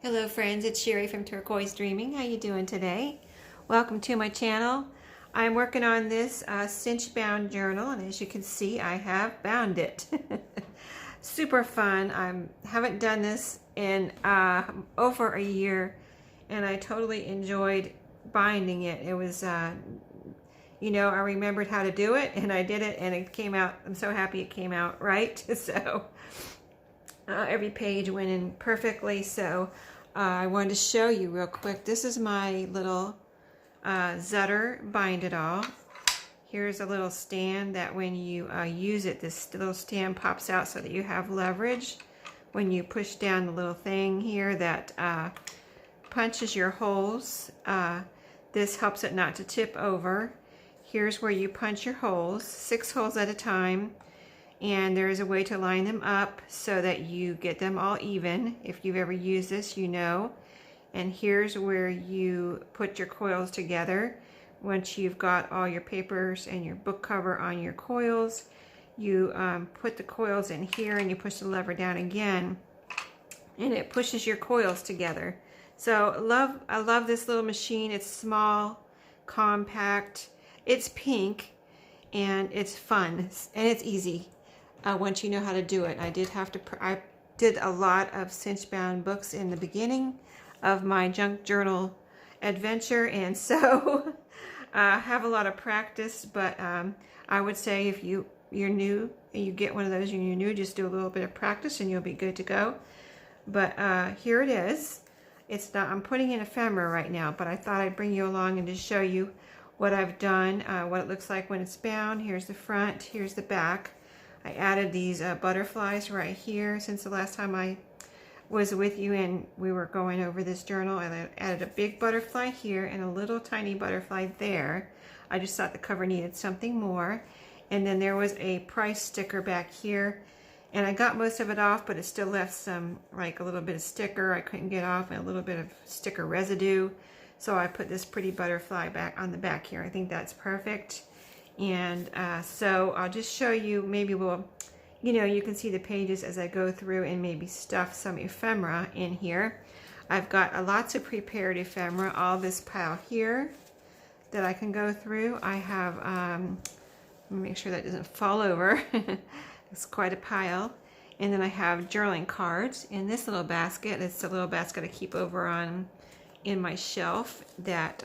Hello friends, it's Sherry from Turquoise Dreaming. How you doing today? Welcome to my channel. I'm working on this cinch bound journal, and as you can see I have bound it. Super fun. I haven't done this in over a year, and I totally enjoyed binding it. It was you know, I remembered how to do it and I did it and it came out. I'm so happy it came out right. So every page went in perfectly. So I wanted to show you real quick. This is my little Zutter Bind It All. Here's a little stand that when you use it, this little stand pops out so that you have leverage. When you push down the little thing here that punches your holes, this helps it not to tip over. Here's where you punch your holes, 6 holes at a time. And there is a way to line them up so that you get them all even. If you've ever used this, you know. And here's where you put your coils together. Once you've got all your papers and your book cover on your coils, you put the coils in here and you push the lever down again, and it pushes your coils together. So I love this little machine. It's small, compact, it's pink, and it's fun, and it's easy. Once you know how to do it. I did a lot of cinch bound books in the beginning of my junk journal adventure, and so I have a lot of practice, but I would say if you're new and you get one of those and you're new, just do a little bit of practice and you'll be good to go. But here it is. It's not, I'm putting in ephemera right now, but I thought I'd bring you along and just show you what I've done, what it looks like when it's bound. Here's the front, here's the back. I added these butterflies right here. Since the last time I was with you and we were going over this journal, I added a big butterfly here and a little tiny butterfly there. I just thought the cover needed something more. And then there was a price sticker back here, and I got most of it off, but it still left some, like a little bit of sticker I couldn't get off and a little bit of sticker residue. So I put this pretty butterfly back on the back here. I think that's perfect. And so I'll just show you, maybe we'll, you know, you can see the pages as I go through and maybe stuff some ephemera in here. I've got lots of prepared ephemera, all this pile here that I can go through. I have, let me make sure that doesn't fall over. It's quite a pile. And then I have journaling cards in this little basket. It's a little basket I keep over on in my shelf that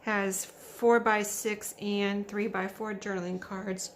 has 4x6 and 3x4 journaling cards.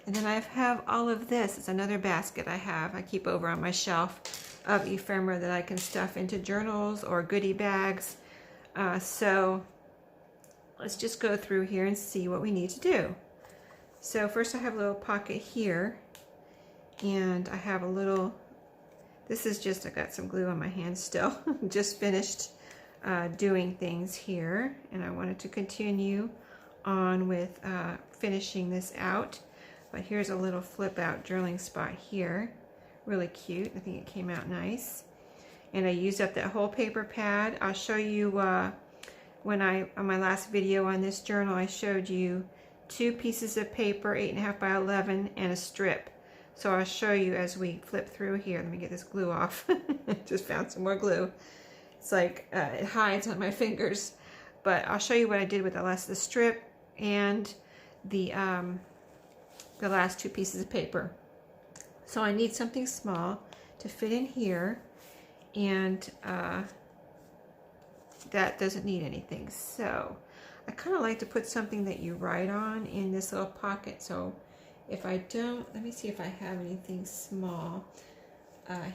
And then I have all of this. It's another basket I keep over on my shelf of ephemera that I can stuff into journals or goodie bags. So let's just go through here and see what we need to do. So first I have a little pocket here, and I have a little, this is just, I got some glue on my hand still. Just finished doing things here, and I wanted to continue on with finishing this out. But here's a little flip out journaling spot here, really cute. I think it came out nice. And I used up that whole paper pad. I'll show you when on my last video on this journal, I showed you 2 pieces of paper, 8.5 by 11, and a strip. So I'll show you as we flip through here. Let me get this glue off. Just found some more glue. It's like it hides on my fingers, but I'll show you what I did with the strip and the last 2 pieces of paper. So I need something small to fit in here, and that doesn't need anything. So I kind of like to put something that you write on in this little pocket. So if I don't, let me see if I have anything small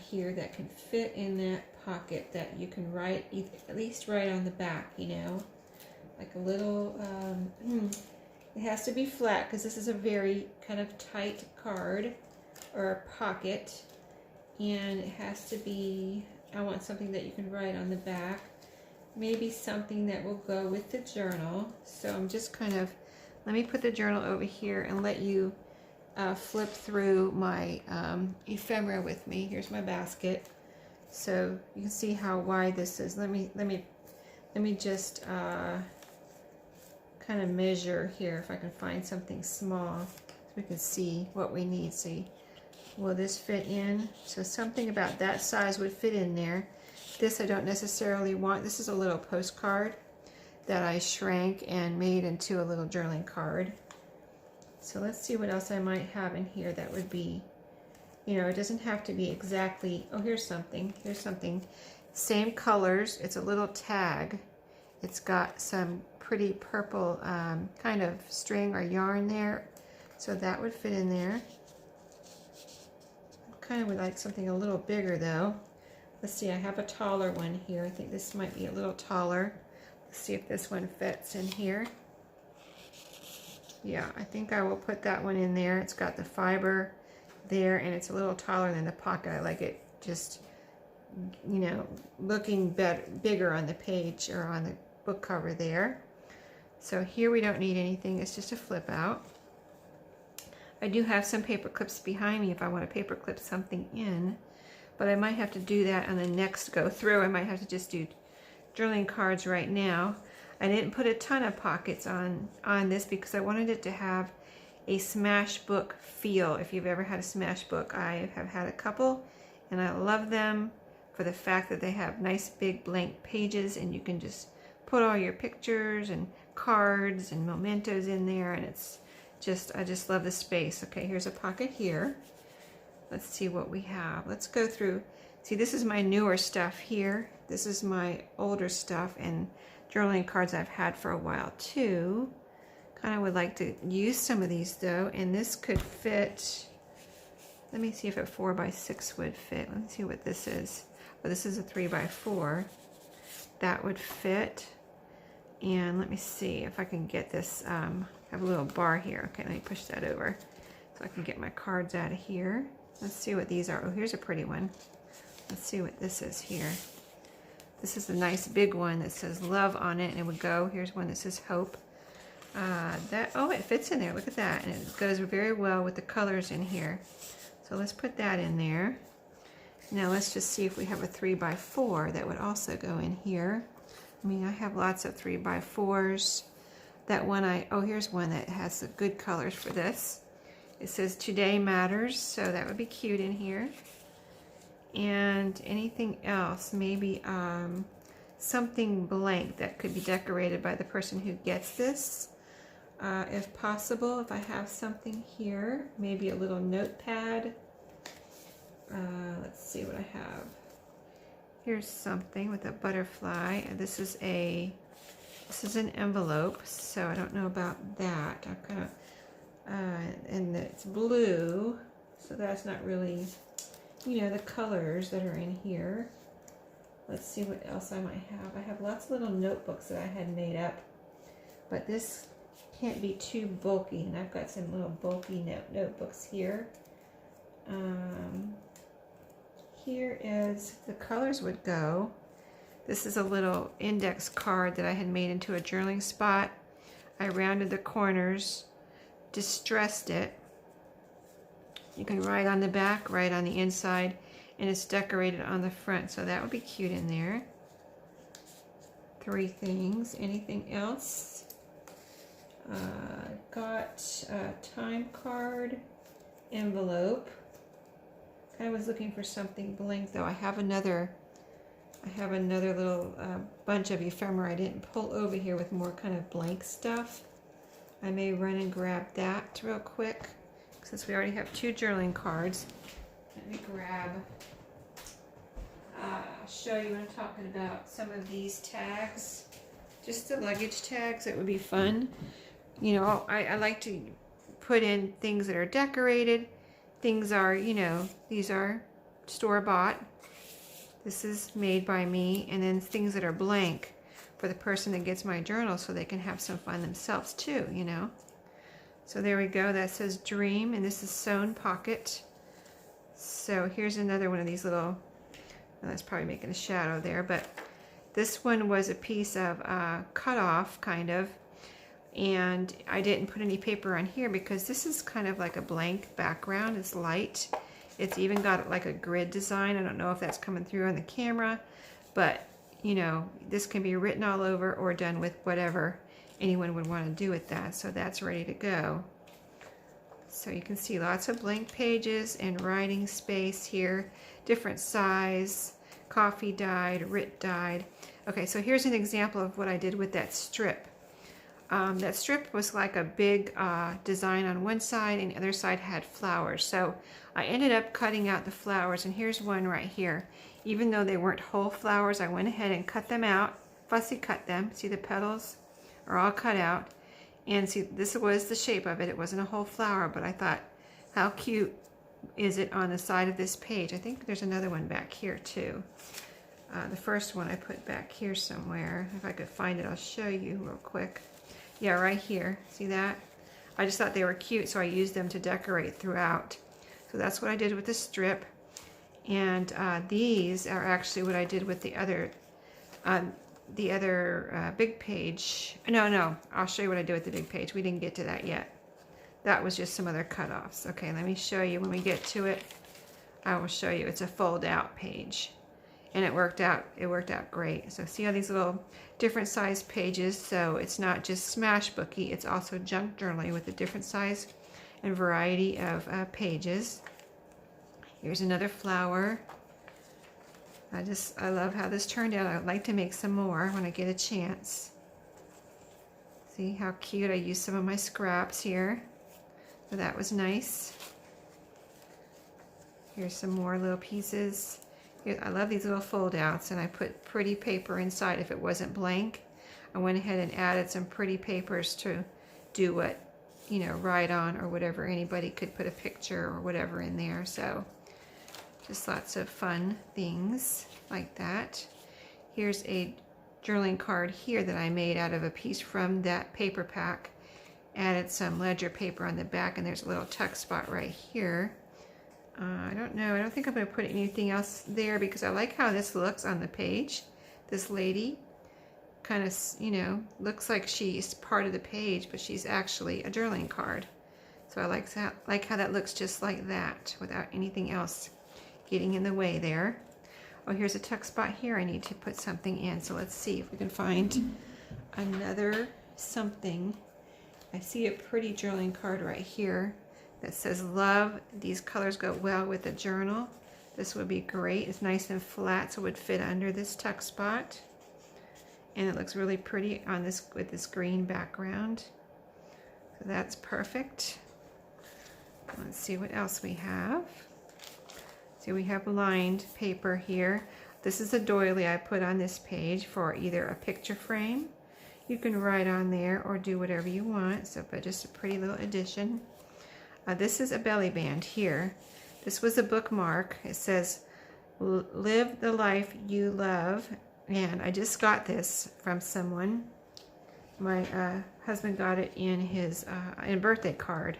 here that can fit in that pocket that you can write, at least write on the back, you know, like a little, it has to be flat because this is a very kind of tight card or pocket, and it has to be, I want something that you can write on the back, maybe something that will go with the journal. So I'm just kind of, let me put the journal over here and let you flip through my ephemera with me. Here's my basket, so you can see how wide this is. Let me just kind of measure here if I can find something small so we can see what we need. See, will this fit in? So something about that size would fit in there. This I don't necessarily want. This is a little postcard that I shrank and made into a little journaling card. So let's see what else I might have in here that would be, you know, it doesn't have to be exactly, oh, here's something. Here's something. Same colors. It's a little tag. It's got some pretty purple kind of string or yarn there. So that would fit in there. I kind of would like something a little bigger though. Let's see, I have a taller one here. I think this might be a little taller. Let's see if this one fits in here. Yeah, I think I will put that one in there. It's got the fiber there and it's a little taller than the pocket. I like it just, you know, looking bigger on the page or on the book cover there. So here we don't need anything. It's just a flip out. I do have some paper clips behind me if I want to paper clip something in, but I might have to do that on the next go through. I might have to just do journaling cards right now. I didn't put a ton of pockets on this because I wanted it to have a smash book feel. If you've ever had a smash book, I have had a couple and I love them for the fact that they have nice big blank pages and you can just put all your pictures and cards and mementos in there, and it's just, I just love the space. Okay, here's a pocket here. Let's see what we have. Let's go through. See, this is my newer stuff here. This is my older stuff and journaling cards I've had for a while too. Kind of would like to use some of these though, and this could fit. Let me see if a 4x6 would fit. Let me see what this is. Oh, this is a 3x4. That would fit. And let me see if I can get this. I have a little bar here. Okay, let me push that over so I can get my cards out of here. Let's see what these are. Oh, here's a pretty one. Let's see what this is here. This is a nice big one that says love on it, and it would go. Here's one that says hope. Oh, it fits in there. Look at that. And it goes very well with the colors in here. So let's put that in there. Now let's just see if we have a 3x4 that would also go in here. I mean, I have lots of 3x4s. That one oh, here's one that has the good colors for this. It says Today Matters, so that would be cute in here. And anything else, maybe something blank that could be decorated by the person who gets this. If possible, if I have something here, maybe a little notepad. Let's see what I have. Here's something with a butterfly. This is an envelope, so I don't know about that. I'm kind of and it's blue, so that's not really, you know, the colors that are in here. Let's see what else I might have. I have lots of little notebooks that I had made up, but this can't be too bulky, and I've got some little bulky notebooks here. Here is, the colors would go. This is a little index card that I had made into a journaling spot. I rounded the corners, distressed it. You can write on the back, write on the inside, and it's decorated on the front, so that would be cute in there. 3 things. Anything else? Got a time card, envelope. I was looking for something blank though. I have another little bunch of ephemera I didn't pull over here with more kind of blank stuff. I may run and grab that real quick since we already have 2 journaling cards. Let me grab, show you what I'm talking about. Some of these tags, just the luggage tags. It would be fun. You know, I like to put in things that are decorated. Things are, you know, these are store-bought. This is made by me. And then things that are blank for the person that gets my journal so they can have some fun themselves too, you know. So there we go. That says Dream, and this is sewn pocket. So here's another one of these little, well, that's probably making a shadow there, but this one was a piece of cut off kind of. And I didn't put any paper on here because this is kind of like a blank background. It's light. It's even got like a grid design. I don't know if that's coming through on the camera, but you know, this can be written all over or done with whatever anyone would want to do with that. So that's ready to go. So you can see lots of blank pages and writing space here, different size, coffee dyed, Rit dyed. Okay, so here's an example of what I did with that strip. That strip was like a big design on one side, and the other side had flowers. So I ended up cutting out the flowers, and here's one right here. Even though they weren't whole flowers, I went ahead and cut them out, fussy cut them. See, the petals are all cut out. And see, this was the shape of it. It wasn't a whole flower, but I thought, how cute is it on the side of this page? I think there's another one back here too. The first one I put back here somewhere. If I could find it, I'll show you real quick. Yeah, right here. See that? I just thought they were cute, so I used them to decorate throughout. So that's what I did with the strip. And these are actually what I did with the other big page. No, I'll show you what I did with the big page. We didn't get to that yet. That was just some other cutoffs. Okay, let me show you when we get to it. I will show you. It's a fold out page. And it worked out great. So see all these little different size pages. So it's not just smash booky, it's also junk journaling with a different size and variety of pages. Here's another flower. I love how this turned out. I'd like to make some more when I get a chance. See how cute? I used some of my scraps here. So that was nice. Here's some more little pieces. I love these little fold outs, and I put pretty paper inside if it wasn't blank. I went ahead and added some pretty papers to do what, you know, write on or whatever. Anybody could put a picture or whatever in there. So just lots of fun things like that. Here's a journaling card here that I made out of a piece from that paper pack. Added some ledger paper on the back, and there's a little tuck spot right here. I don't know. I don't think I'm going to put anything else there because I like how this looks on the page. This lady kind of, you know, looks like she's part of the page, but she's actually a journaling card. So I like how that looks just like that without anything else getting in the way there. Oh, here's a tuck spot here. I need to put something in. So let's see if we can find another something. I see a pretty journaling card right here that says love. These colors go well with the journal. This would be great. It's nice and flat, so it would fit under this tuck spot. And it looks really pretty on this with this green background. So that's perfect. Let's see what else we have. See, we have lined paper here. This is a doily I put on this page for either a picture frame. You can write on there or do whatever you want. So, but just a pretty little addition. This is a belly band here. This was a bookmark. It says, live the life you love. And I just got this from someone. My husband got it in his in a birthday card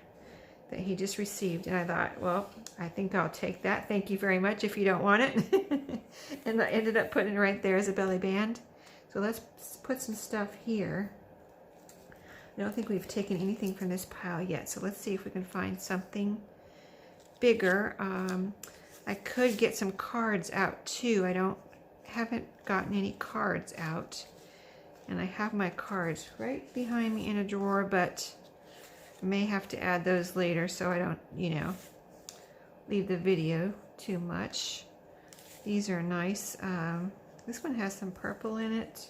that he just received. And I thought, well, I think I'll take that. Thank you very much if you don't want it. And I ended up putting it right there as a belly band. So let's put some stuff here. I don't think we've taken anything from this pile yet, so let's see if we can find something bigger. I could get some cards out too. Haven't gotten any cards out, and I have my cards right behind me in a drawer, but I may have to add those later so I don't, you know, leave the video too much. These are nice. This one has some purple in it.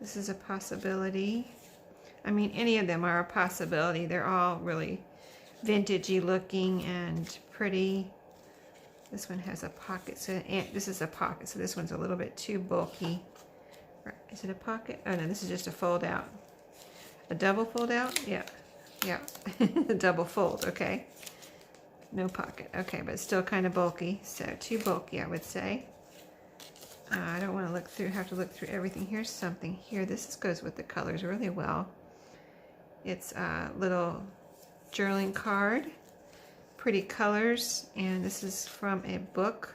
This is a possibility. I mean, any of them are a possibility. They're all really vintagey looking and pretty. This one has a pocket, so this is a pocket, so this one's a little bit too bulky. Is it a pocket? Oh no, this is just a fold out. A double fold out? Yeah, yeah, a double fold, okay. No pocket, okay, but it's still kind of bulky, so too bulky, I would say. I don't want to look through, have to look through everything. Here's something here. This goes with the colors really well. It's a little journaling card, pretty colors, and this is from a book.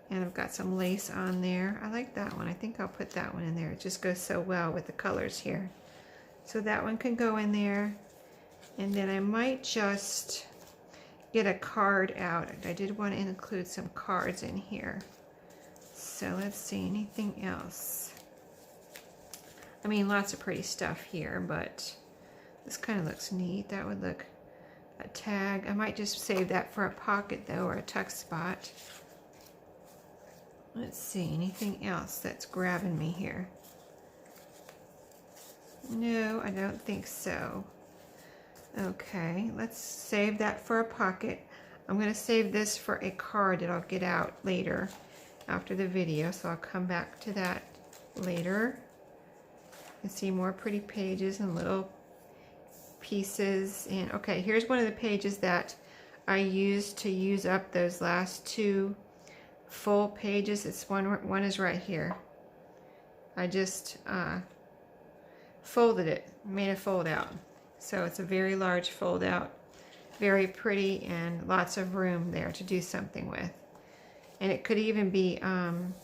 And I've got some lace on there. I like that one. I think I'll put that one in there. It just goes so well with the colors here. So that one can go in there. And then I might just get a card out. I did want to include some cards in here. So let's see, anything else? I mean, lots of pretty stuff here, but this kind of looks neat. That would look a tag. I might just save that for a pocket though, or a tuck spot. Let's see, anything else that's grabbing me here? No, I don't think so. Okay, let's save that for a pocket. I'm going to save this for a card that I'll get out later after the video, so I'll come back to that later. You see more pretty pages and little pieces. And okay, here's one of the pages that I used to use up those last two full pages. It's one is right here. I just folded it, made a fold out. So it's a very large fold out, very pretty, and lots of room there to do something with. And it could even be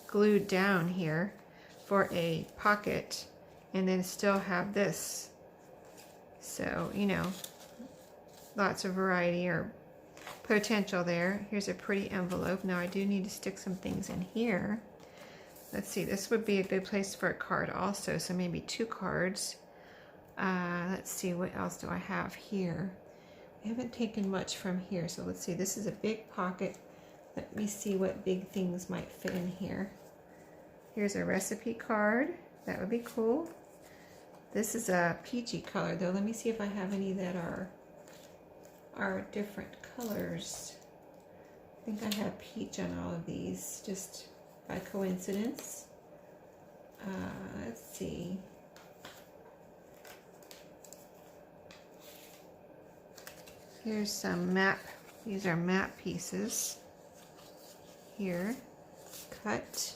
glued down here for a pocket and then still have this. So, you know, lots of variety or potential there. Here's a pretty envelope. Now I do need to stick some things in here. Let's see, this would be a good place for a card also, so maybe 2 cards. Let's see, what else do I have here? I haven't taken much from here, so let's see. This is a big pocket. Let me see what big things might fit in here. Here's a recipe card. That would be cool. This is a peachy color, though. Let me see if I have any that are different colors. I think I have peach on all of these, just by coincidence. Let's see. Here's some map. These are map pieces. Here, cut,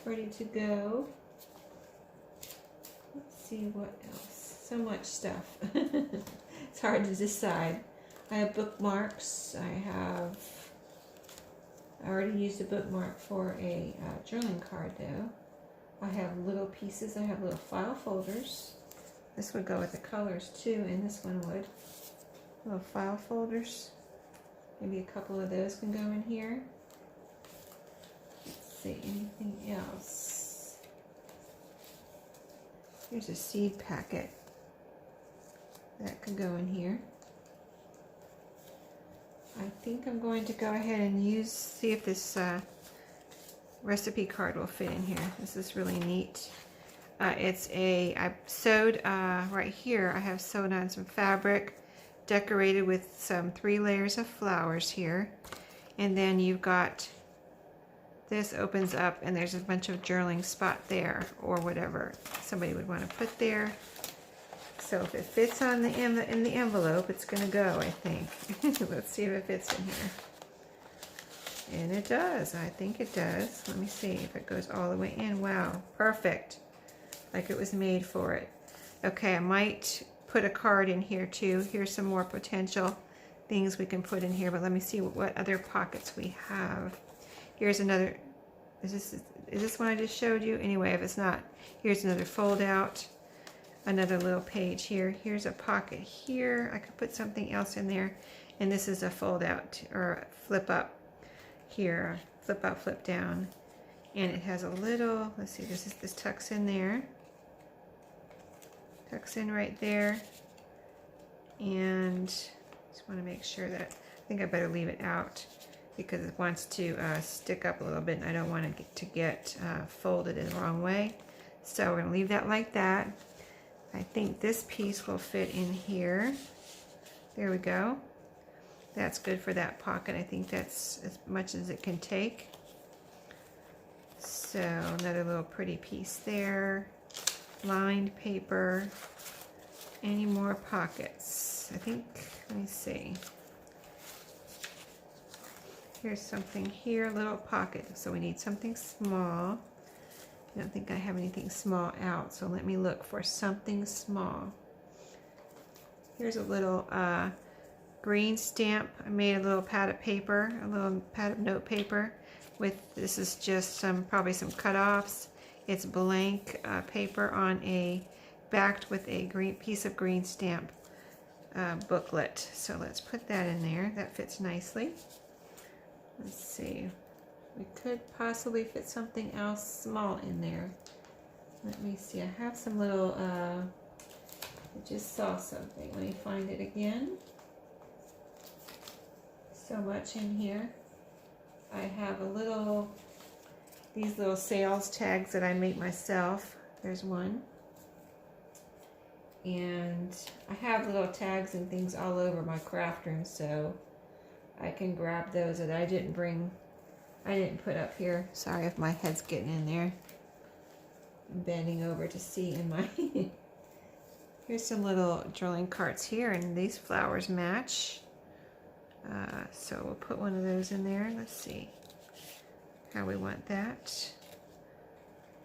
ready to go. Let's see what else. So much stuff. It's hard to decide. I have bookmarks. I already used a bookmark for a journaling card though. I have little pieces. I have little file folders. This would go with the colors too, and this one would. Little file folders. Maybe a couple of those can go in here. Let's see, anything else? Here's a seed packet. That could go in here. I think I'm going to go ahead and see if this recipe card will fit in here. This is really neat. I sewed, right here, I have sewed on some fabric, decorated with some 3 layers of flowers here. And then you've got, this opens up and there's a bunch of journaling spot there, or whatever somebody would want to put there. So if it fits on in the envelope, it's going to go, I think. Let's see if it fits in here. And it does. I think it does. Let me see if it goes all the way in. Wow, perfect. Like it was made for it. Okay, I might put a card in here too. Here's some more potential things we can put in here, but let me see what other pockets we have. Here's another. Is this one I just showed you? Anyway, if it's not, here's another fold out. Another little page here. Here's a pocket here. I could put something else in there. And this is a fold out or flip up here. Flip out, flip down. And it has a little, let's see, this tucks in there. Tucks in right there. And just want to make sure that, I think I better leave it out because it wants to stick up a little bit and I don't want it to get folded in the wrong way. So we're going to leave that like that. I think this piece will fit in here. There we go. That's good for that pocket. I think that's as much as it can take. So another little pretty piece there. Lined paper. Any more pockets? I think, let me see. Here's something here, a little pocket. So we need something small. I don't think I have anything small out, so let me look for something small. Here's a little green stamp. I made a little pad of paper, a little pad of note paper with, this is just probably some cutoffs. It's blank paper on backed with a green piece of green stamp booklet. So let's put that in there. That fits nicely. Let's see. We could possibly fit something else small in there. Let me see. I have some little, I just saw something. Let me find it again. So much in here. I have a little these little sales tags that I make myself. There's one. And I have little tags and things all over my craft room, so I can grab those that I didn't put up here. Sorry if my head's getting in there. I'm bending over to see in my... Here's some little drilling carts here, and these flowers match. So we'll put one of those in there. Let's see how we want that.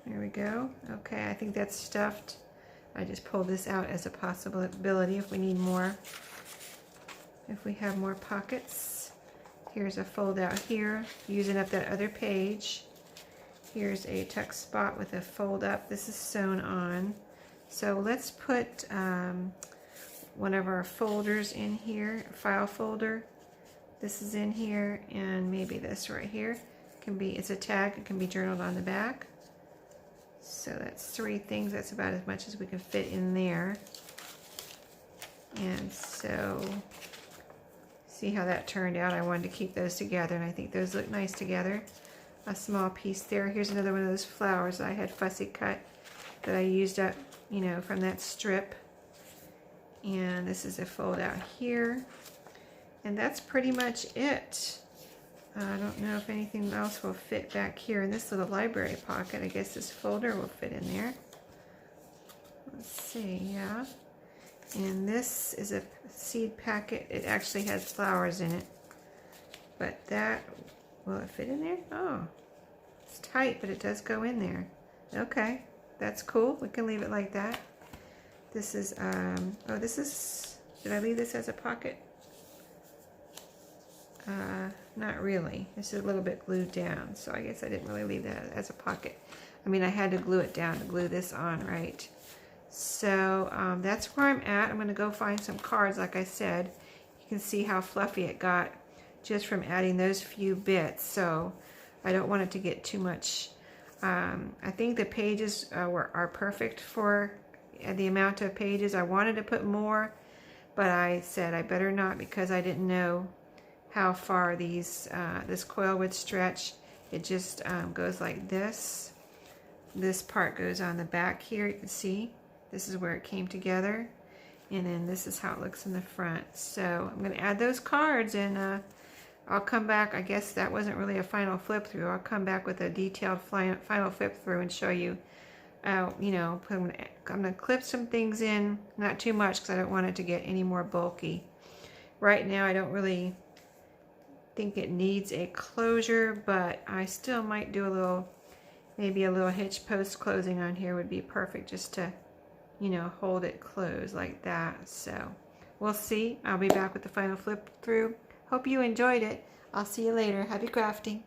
There we go. Okay, I think that's stuffed. I just pulled this out as a possibility if we need more. If we have more pockets. Here's a fold out here, using up that other page. Here's a tuck spot with a fold up. This is sewn on. So let's put one of our folders in here, file folder. This is in here, and maybe this right here. It's a tag, it can be journaled on the back. So that's 3 things, that's about as much as we can fit in there. And so, see how that turned out. I wanted to keep those together, and I think those look nice together. A small piece there. Here's another one of those flowers I had fussy cut that I used up, you know, from that strip. And this is a fold out here. And that's pretty much it. I don't know if anything else will fit back here in this little library pocket. I guess this folder will fit in there. Let's see, yeah. And this is a seed packet. It actually has flowers in it. But that, will it fit in there? Oh, it's tight, but it does go in there. Okay, that's cool. We can leave it like that. This is, oh, this is, did I leave this as a pocket? Not really. This is a little bit glued down, so I guess I didn't really leave that as a pocket. I mean, I had to glue it down to glue this on, right? So that's where I'm at. I'm going to go find some cards, like I said. You can see how fluffy it got just from adding those few bits, so I don't want it to get too much. I think the pages are perfect for the amount of pages. I wanted to put more, but I said I better not because I didn't know how far this coil would stretch. It just goes like this. This part goes on the back here. You can see this is where it came together, and then this is how it looks in the front. So I'm going to add those cards, and I'll come back. I guess that wasn't really a final flip through. I'll come back with a detailed final flip through and show you. You know, I'm going to clip some things in, not too much because I don't want it to get any more bulky. Right now I don't really think it needs a closure, but I still might do a little, maybe a little hitch post closing on here would be perfect, just to, you know, hold it closed like that. So we'll see. I'll be back with the final flip through. Hope you enjoyed it. I'll see you later. Happy crafting.